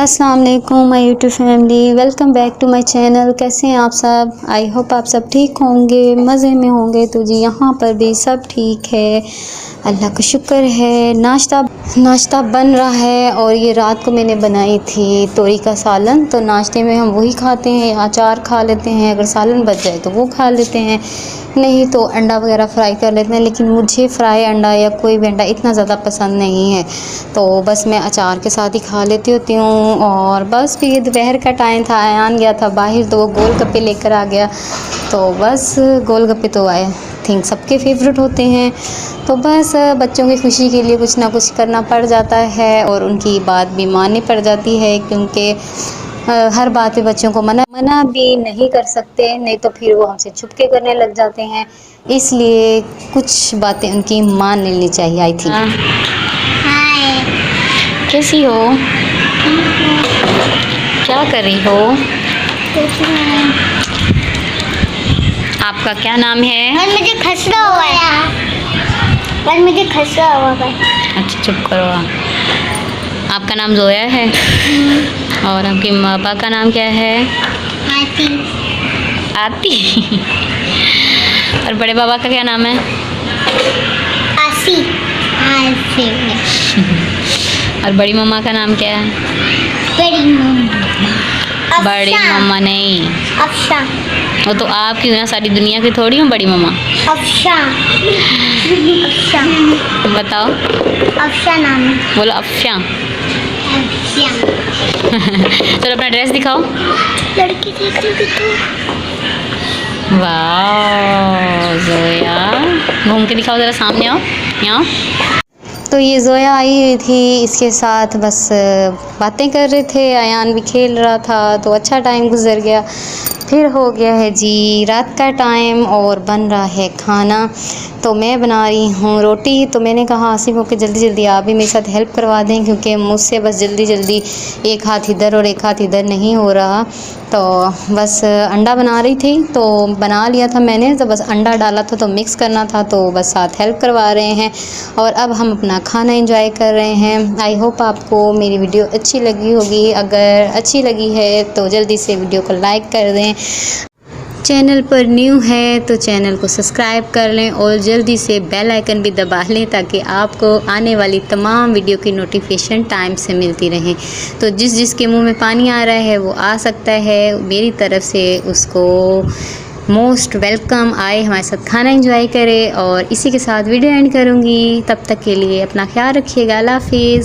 अस्सलाम वालेकुम my YouTube family, welcome back to my channel. कैसे हैं आप सब? आई होप आप सब ठीक होंगे, मज़े में होंगे। तो जी यहाँ पर भी सब ठीक है, अल्लाह का शुक्र है। नाश्ता बन रहा है और ये रात को मैंने बनाई थी तोरी का सालन। तो नाश्ते में हम वही खाते हैं, अचार खा लेते हैं, अगर सालन बच जाए तो वो खा लेते हैं, नहीं तो अंडा वगैरह फ्राई कर लेते हैं। लेकिन मुझे फ्राई अंडा या कोई भी अंडा इतना ज़्यादा पसंद नहीं है, तो बस मैं अचार के साथ ही खा लेती होती हूँ। और बस फिर दोपहर का टाइम था, आयान गया था बाहर, तो वो गोलगप्पे लेकर आ गया। तो बस गोलगप्पे तो आई थिंक सबके फेवरेट होते हैं। तो बस बच्चों की खुशी के लिए कुछ ना कुछ करना पड़ जाता है और उनकी बात भी माननी पड़ जाती है, क्योंकि हर बात पे बच्चों को मना भी नहीं कर सकते, नहीं तो फिर वो हमसे छुपके करने लग जाते हैं। इसलिए कुछ बातें उनकी मान लेनी चाहिए। I think. हाय, कैसी हो? क्या कर रही हो? कुछ नहीं। आपका क्या नाम है? और मुझे खसरा हुआ है। और मुझे खसरा हुआ है। अच्छा चुप करो आप। आपका नाम जोया है और आपके माँ बाप का नाम क्या है? आती। आती। और बड़े बाबा का क्या नाम है? आसी। आसी। और बड़ी मम्मा का नाम क्या है? बड़ी मम्मा। बड़ी मम्मा नहीं, अफशा। वो तो आप क्यों ना, सारी दुनिया की थोड़ी हूँ बड़ी मम्मा। अफशा। अफशा। बताओ। अफशा नाम है। बोलो अफशा। अफशा। चलो अपना ड्रेस दिखाओ। लड़की देख रही तू। वाह जोया, घूम के दिखाओ ज़रा, सामने आओ, यहाँ। तो ये जोया आई हुई थी, इसके साथ बस बातें कर रहे थे, आयान भी खेल रहा था, तो अच्छा टाइम गुजर गया। फिर हो गया है जी रात का टाइम और बन रहा है खाना। तो मैं बना रही हूँ रोटी। तो मैंने कहा आसिफ को कि जल्दी जल्दी आप भी मेरे साथ हेल्प करवा दें, क्योंकि मुझसे बस जल्दी जल्दी एक हाथ इधर और एक हाथ इधर नहीं हो रहा। तो बस अंडा बना रही थी, तो बना लिया था मैंने, तो बस अंडा डाला था तो मिक्स करना था, तो बस साथ हेल्प करवा रहे हैं। और अब हम अपना खाना एंजॉय कर रहे हैं। आई होप आपको मेरी वीडियो अच्छी लगी होगी। अगर अच्छी लगी है तो जल्दी से वीडियो को लाइक कर दें। चैनल पर न्यू है तो चैनल को सब्सक्राइब कर लें और जल्दी से बेल आइकन भी दबा लें, ताकि आपको आने वाली तमाम वीडियो की नोटिफिकेशन टाइम से मिलती रहे। तो जिसके मुंह में पानी आ रहा है वो आ सकता है, मेरी तरफ से उसको मोस्ट वेलकम, आए हमारे साथ खाना एंजॉय करे। और इसी के साथ वीडियो एंड करूँगी। तब तक के लिए अपना ख्याल रखिएगा। अल्लाह हाफिज़।